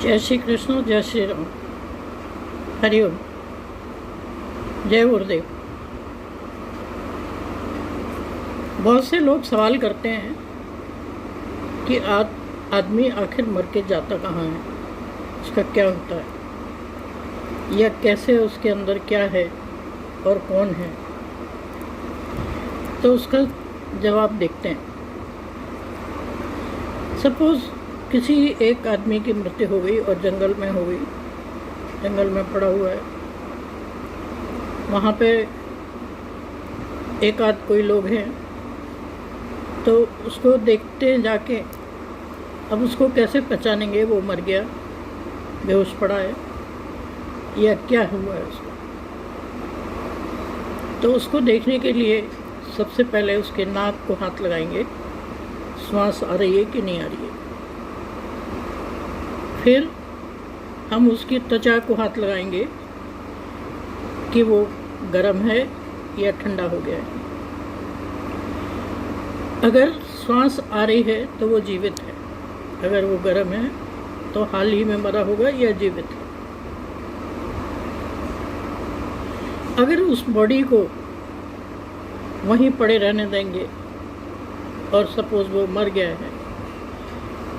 जय श्री कृष्ण, जय श्री राम, हरिओम, जय गुरुदेव। बहुत से लोग सवाल करते हैं कि आदमी आखिर मर के जाता कहाँ है, उसका क्या होता है, या कैसे उसके अंदर क्या है और कौन है। तो उसका जवाब देखते हैं। सपोज़ किसी एक आदमी की मृत्यु हो गई और जंगल में हो गई, जंगल में पड़ा हुआ है, वहाँ पे एक आध कोई लोग हैं, तो उसको देखते हैं जाके। अब उसको कैसे पहचानेंगे वो मर गया, बेहोश पड़ा है, या क्या हुआ है उसको। तो उसको देखने के लिए सबसे पहले उसके नाक को हाथ लगाएंगे, श्वास आ रही है कि नहीं आ रही है। फिर हम उसकी त्वचा को हाथ लगाएंगे कि वो गर्म है या ठंडा हो गया है। अगर श्वास आ रही है तो वो जीवित है, अगर वो गर्म है तो हाल ही में मरा होगा या जीवित है। अगर उस बॉडी को वहीं पड़े रहने देंगे और सपोज वो मर गया है,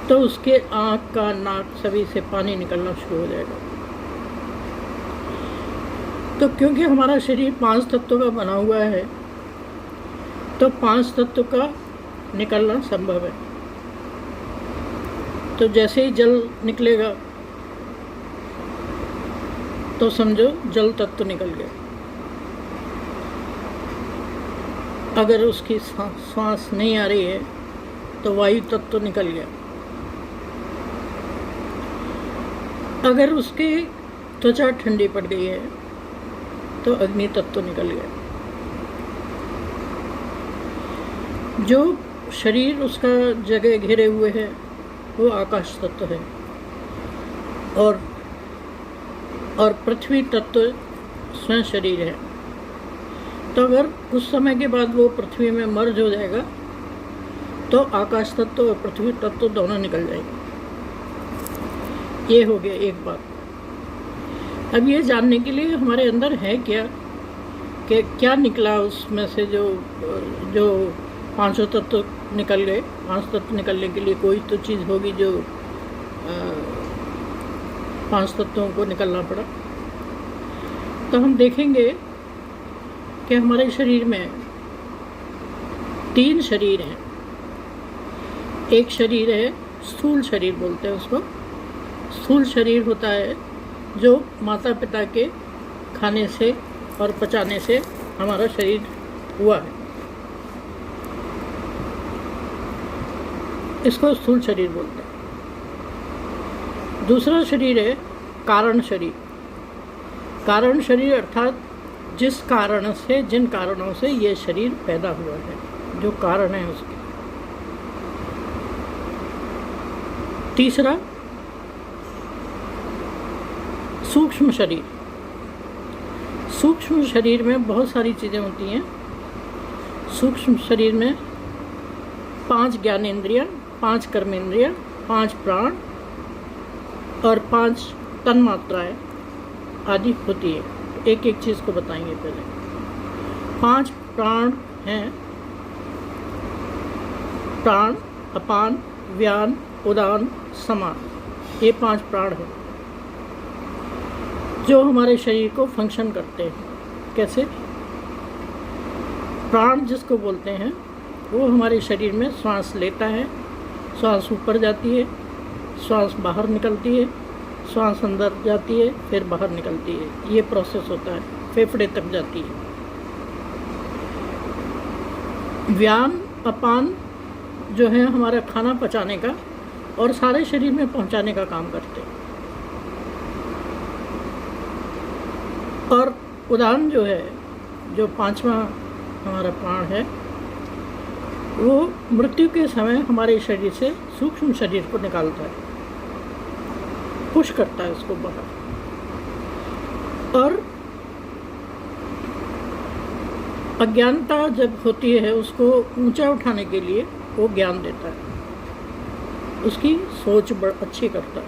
तो उसके आँख का नाक सभी से पानी निकलना शुरू हो जाएगा। तो क्योंकि हमारा शरीर 5 तत्वों का बना हुआ है, तो 5 तत्व का निकलना संभव है। तो जैसे ही जल निकलेगा तो समझो जल तत्व निकल गया। अगर उसकी सांस नहीं आ रही है तो वायु तत्व निकल गया। अगर उसकी त्वचा ठंडी पड़ गई है तो अग्नि तत्व निकल गया। जो शरीर उसका जगह घेरे हुए है वो आकाश तत्व है, और पृथ्वी तत्व स्वयं शरीर है। तो अगर कुछ समय के बाद वो पृथ्वी में मर्ज हो जाएगा तो आकाश तत्व और पृथ्वी तत्व दोनों निकल जाएंगे। ये हो गया एक बात। अब ये जानने के लिए हमारे अंदर है क्या कि क्या निकला उसमें से, जो 5 तत्व निकल गए। 5 तत्व निकलने के लिए कोई तो चीज़ होगी जो 5 तत्वों को निकलना पड़ा। तो हम देखेंगे कि हमारे शरीर में 3 शरीर हैं। एक शरीर है स्थूल शरीर बोलते हैं उसको। स्थूल शरीर होता है जो माता पिता के खाने से और पचाने से हमारा शरीर हुआ है, इसको स्थूल शरीर बोलते हैं। दूसरा शरीर है कारण शरीर। कारण शरीर अर्थात जिस कारण से, जिन कारणों से ये शरीर पैदा हुआ है, जो कारण है उसके। तीसरा सूक्ष्म शरीर। सूक्ष्म शरीर में बहुत सारी चीज़ें होती हैं। सूक्ष्म शरीर में 5 ज्ञानेंद्रियाँ, 5 कर्मेंद्रियाँ, 5 प्राण और 5 तन्मात्राएँ आदि होती है। एक एक चीज़ को बताएंगे पहले। 5 प्राण हैं, प्राण, अपान, व्यान, उदान, समान। ये 5 प्राण हैं जो हमारे शरीर को फंक्शन करते हैं। कैसे? प्राण जिसको बोलते हैं वो हमारे शरीर में श्वास लेता है, श्वास ऊपर जाती है, श्वास बाहर निकलती है, श्वास अंदर जाती है, फिर बाहर निकलती है। ये प्रोसेस होता है, फेफड़े तक जाती है। व्यान, अपान जो है हमारा खाना पचाने का और सारे शरीर में पहुंचाने का काम करते हैं। और उदान जो है, जो 5वां हमारा प्राण है, वो मृत्यु के समय हमारे शरीर से सूक्ष्म शरीर को निकालता है, पुश करता है उसको बाहर, और अज्ञानता जब होती है उसको ऊंचा उठाने के लिए वो ज्ञान देता है, उसकी सोच अच्छी करता है।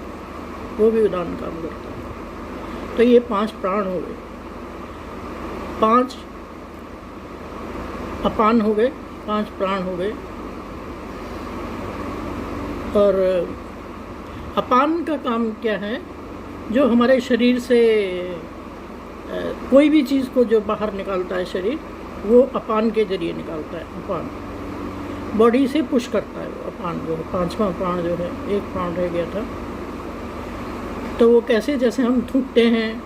वो भी उदान काम करता है। तो ये 5 प्राण हो गए, 5 अपान हो गए, 5 प्राण हो गए। और अपान का काम क्या है? जो हमारे शरीर से कोई भी चीज़ को जो बाहर निकालता है शरीर, वो अपान के जरिए निकालता है। अपान बॉडी से पुश करता है वो अपान, जो 5वां प्राण जो है, 1 प्राण रह गया था। तो वो कैसे? जैसे हम थूकते हैं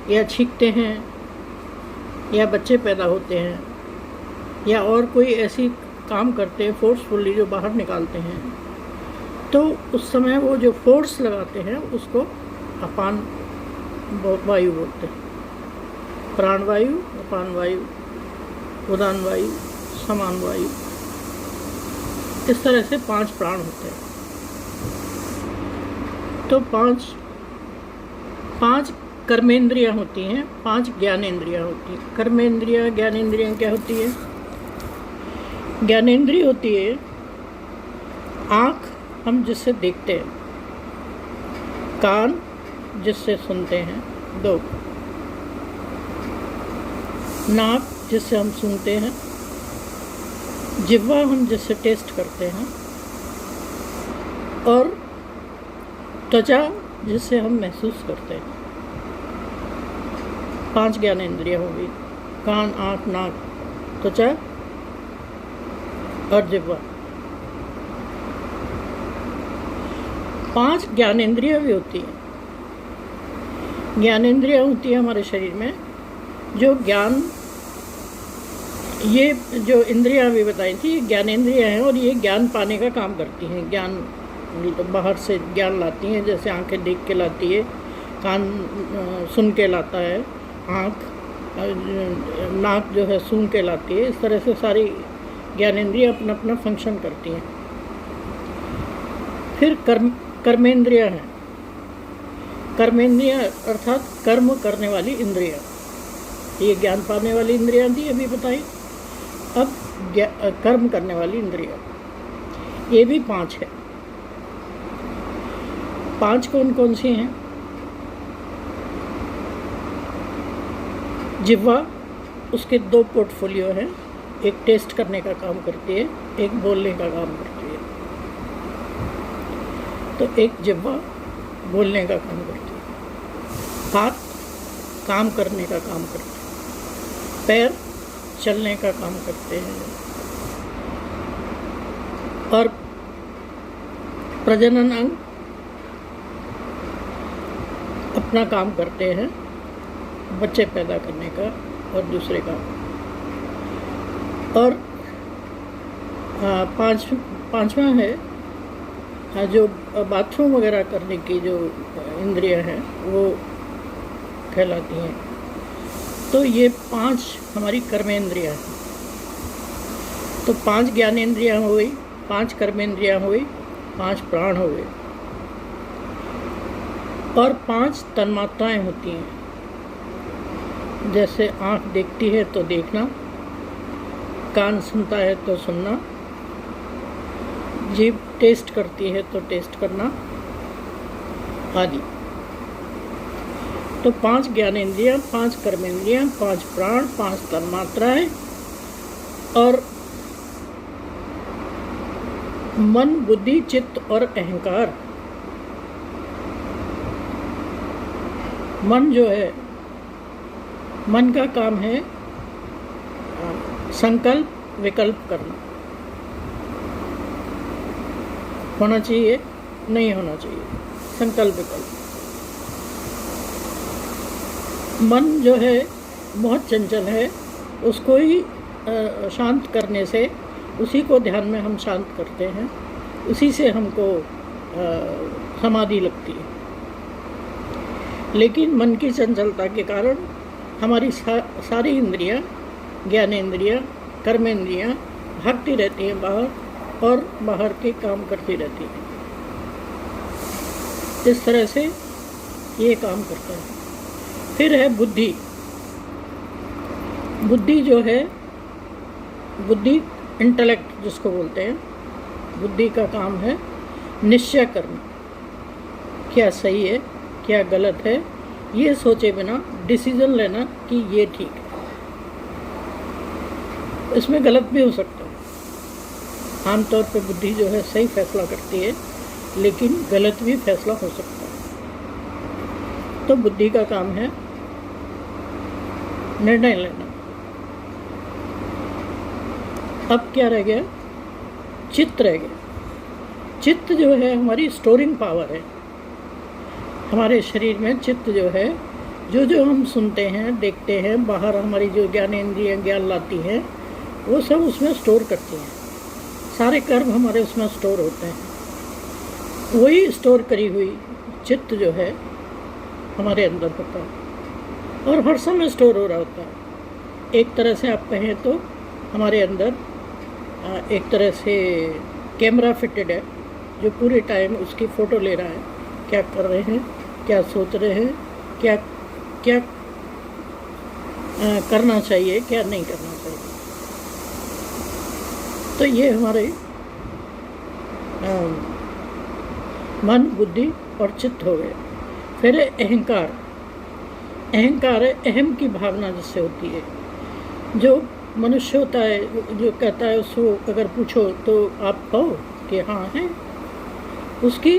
या छींकते हैं या बच्चे पैदा होते हैं या और कोई ऐसी काम करते हैं फोर्सफुली जो बाहर निकालते हैं, तो उस समय वो जो फोर्स लगाते हैं उसको अपान वायु बोलते हैं। प्राण वायु, अपान वायु, उदान वायु, समान वायु, इस तरह से 5 प्राण होते हैं। तो 5 कर्मेंद्रियाँ होती हैं, 5 ज्ञानेंद्रियाँ होती हैं। कर्मेंद्रियाँ, ज्ञानेंद्रियाँ क्या होती है? ज्ञानेंद्रिय होती है आँख, हम जिससे देखते हैं, कान जिससे सुनते हैं 2, नाक जिससे हम सूंघते हैं, जिह्वा हम जिससे टेस्ट करते हैं, और त्वचा जिससे हम महसूस करते हैं। 5 ज्ञानेंद्रियाँ होंगी, कान, आँख, नाक, त्वचा और जिह्वा। 5 ज्ञानेंद्रियाँ भी होती हैं। ज्ञानेंद्रियाँ होती है हमारे शरीर में जो ज्ञान, ये जो इंद्रियाँ भी बताई थी, ये ज्ञानेंद्रियाँ हैं और ये ज्ञान पाने का काम करती हैं। ज्ञान बाहर से ज्ञान लाती हैं, जैसे आंखें देख के लाती है, कान सुन के लाता है, आँख, नाक जो है सूंघ के लाती है। इस तरह से सारी ज्ञानेंद्रियाँ अपना अपना फंक्शन करती हैं। फिर कर्मेंद्रियाँ हैं। कर्मेंद्रियाँ अर्थात कर्म करने वाली इंद्रियाँ। ये ज्ञान पाने वाली इंद्रियाँ थी, अभी बताई। अब कर्म करने वाली इंद्रियाँ, ये भी 5 है। 5 कौन कौन सी हैं? जिह्वा, उसके 2 पोर्टफोलियो हैं, एक टेस्ट करने का काम करती है, एक बोलने का काम करती है। तो एक जिह्वा बोलने का काम करती है, हाथ काम करने का काम करते हैं, पैर चलने का काम करते हैं, और प्रजनन अंग अपना काम करते हैं, बच्चे पैदा करने का और दूसरे काम। और पांचवा है जो बाथरूम वगैरह करने की जो इंद्रियां हैं वो कहलाती हैं। तो ये 5 हमारी कर्मेंद्रियां हैं। तो 5 ज्ञानेंद्रियां हो गई, 5 कर्मेंद्रियां हो गई, 5 प्राण हो गए, और 5 तन्मात्राएं होती हैं। जैसे आँख देखती है तो देखना, कान सुनता है तो सुनना, जीभ टेस्ट करती है तो टेस्ट करना आदि। तो 5 ज्ञानेंद्रियाँ, 5 कर्मेंद्रियाँ, 5 प्राण, 5 तन्मात्राएं, और मन, बुद्धि, चित्त और अहंकार। मन जो है, मन का काम है संकल्प विकल्प करना। होना चाहिए, नहीं होना चाहिए, संकल्प विकल्प। मन जो है बहुत चंचल है, उसको ही शांत करने से, उसी को ध्यान में हम शांत करते हैं, उसी से हमको समाधि लगती है। लेकिन मन की चंचलता के कारण हमारी सारी इंद्रियां, ज्ञानेंद्रियां, कर्मेंद्रियां भागती रहती हैं बाहर, और बाहर के काम करती रहती हैं। इस तरह से ये काम करता है। फिर है बुद्धि। बुद्धि जो है, बुद्धि इंटेलेक्ट जिसको बोलते हैं, बुद्धि का काम है निश्चय करना क्या सही है क्या गलत है, ये सोचे बिना डिसीजन लेना कि ये ठीक है। इसमें गलत भी हो सकता है। आमतौर पर बुद्धि जो है सही फैसला करती है, लेकिन गलत भी फैसला हो सकता है। तो बुद्धि का काम है निर्णय लेना। अब क्या रह गया? चित्त रह गया। चित्त जो है हमारी स्टोरिंग पावर है। हमारे शरीर में चित्त जो है, जो हम सुनते हैं देखते हैं, बाहर हमारी जो ज्ञानेंद्रियाँ ज्ञान लाती हैं, वो सब उसमें स्टोर करती हैं। सारे कर्म हमारे उसमें स्टोर होते हैं। वही स्टोर करी हुई चित्त जो है हमारे अंदर होता है और हर समय स्टोर हो रहा होता है। एक तरह से आप कहें तो हमारे अंदर एक तरह से कैमरा फिटेड है, जो पूरे टाइम उसकी फ़ोटो ले रहा है, क्या कर रहे हैं, क्या सोच रहे हैं, क्या क्या करना चाहिए, क्या नहीं करना चाहिए। तो ये हमारे मन, बुद्धि और चित्त हो गए। फिर है अहंकार। अहंकार है अहम की भावना जिससे होती है। जो मनुष्य होता है, जो कहता है, उसको अगर पूछो तो आप कहो कि हाँ है, उसकी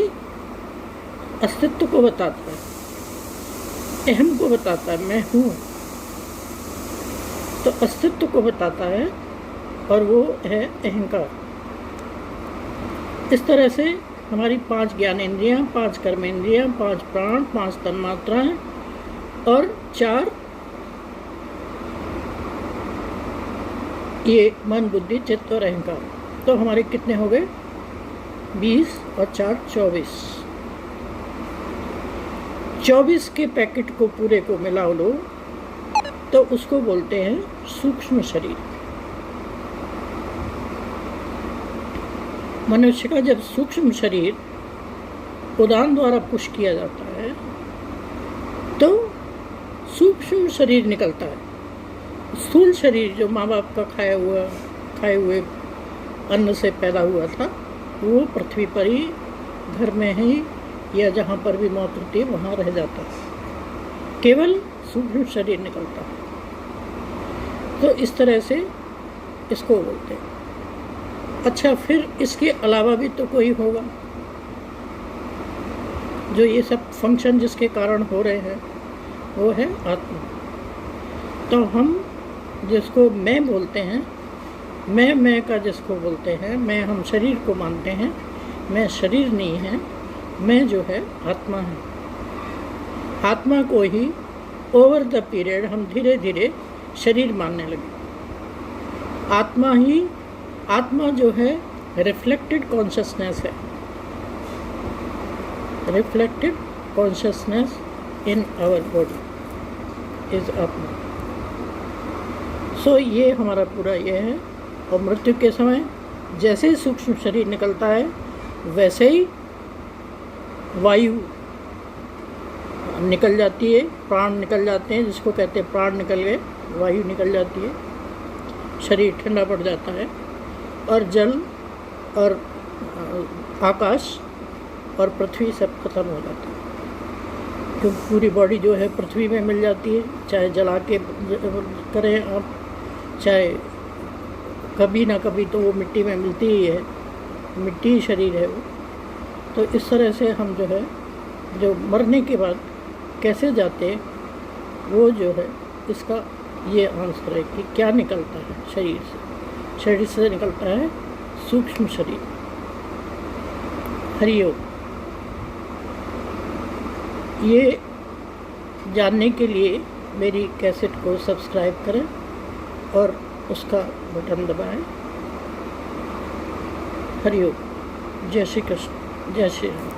अस्तित्व को बताता है, अहम को बताता है, मैं हूँ, तो अस्तित्व को बताता है, और वो है अहंकार। इस तरह से हमारी 5 ज्ञानेंद्रियाँ, 5 कर्मेंद्रियाँ, 5 प्राण, 5 तन्मात्राएँ और 4 ये मन, बुद्धि, चित्त और अहंकार। तो हमारे कितने हो गए? 20 और 4 24। 24 के पैकेट को पूरे को मिला लो तो उसको बोलते हैं सूक्ष्म शरीर। मनुष्य का जब सूक्ष्म शरीर उदान द्वारा पुश किया जाता है तो सूक्ष्म शरीर निकलता है। स्थूल शरीर जो माँ बाप का खाए हुए अन्न से पैदा हुआ था, वो पृथ्वी पर ही, घर में ही, या जहाँ पर भी मौत होती है वहाँ रह जाता है। केवल सूक्ष्म शरीर निकलता है। तो इस तरह से इसको बोलते हैं। अच्छा, फिर इसके अलावा भी तो कोई होगा जो ये सब फंक्शन जिसके कारण हो रहे हैं, वो है आत्मा। तो हम जिसको मैं बोलते हैं, मैं का जिसको बोलते हैं, मैं, हम शरीर को मानते हैं, मैं शरीर नहीं है, मैं जो है आत्मा है। आत्मा को ही ओवर द पीरियड हम धीरे धीरे शरीर मानने लगे। आत्मा जो है रिफ्लेक्टेड कॉन्शसनेस है, reflected consciousness in our body is atma. So ये हमारा पूरा ये है। और मृत्यु के समय जैसे ही सूक्ष्म शरीर निकलता है, वैसे ही वायु निकल जाती है, प्राण निकल जाते हैं, जिसको कहते हैं प्राण निकल गए, वायु निकल जाती है, शरीर ठंडा पड़ जाता है, और जल और आकाश और पृथ्वी सब खत्म हो जाता है। क्योंकि पूरी बॉडी जो है पृथ्वी में मिल जाती है, चाहे जला के करें आप, चाहे कभी ना कभी तो वो मिट्टी में मिलती ही है, मिट्टी शरीर है वो। तो इस तरह से हम जो है, जो मरने के बाद कैसे जाते हैं, वो जो है इसका ये आंसर है कि क्या निकलता है शरीर से। शरीर से निकलता है सूक्ष्म शरीर। हरिओम। ये जानने के लिए मेरी कैसेट को सब्सक्राइब करें और उसका बटन दबाएं। हरिओम। जय श्री कृष्ण, जय श्री राम।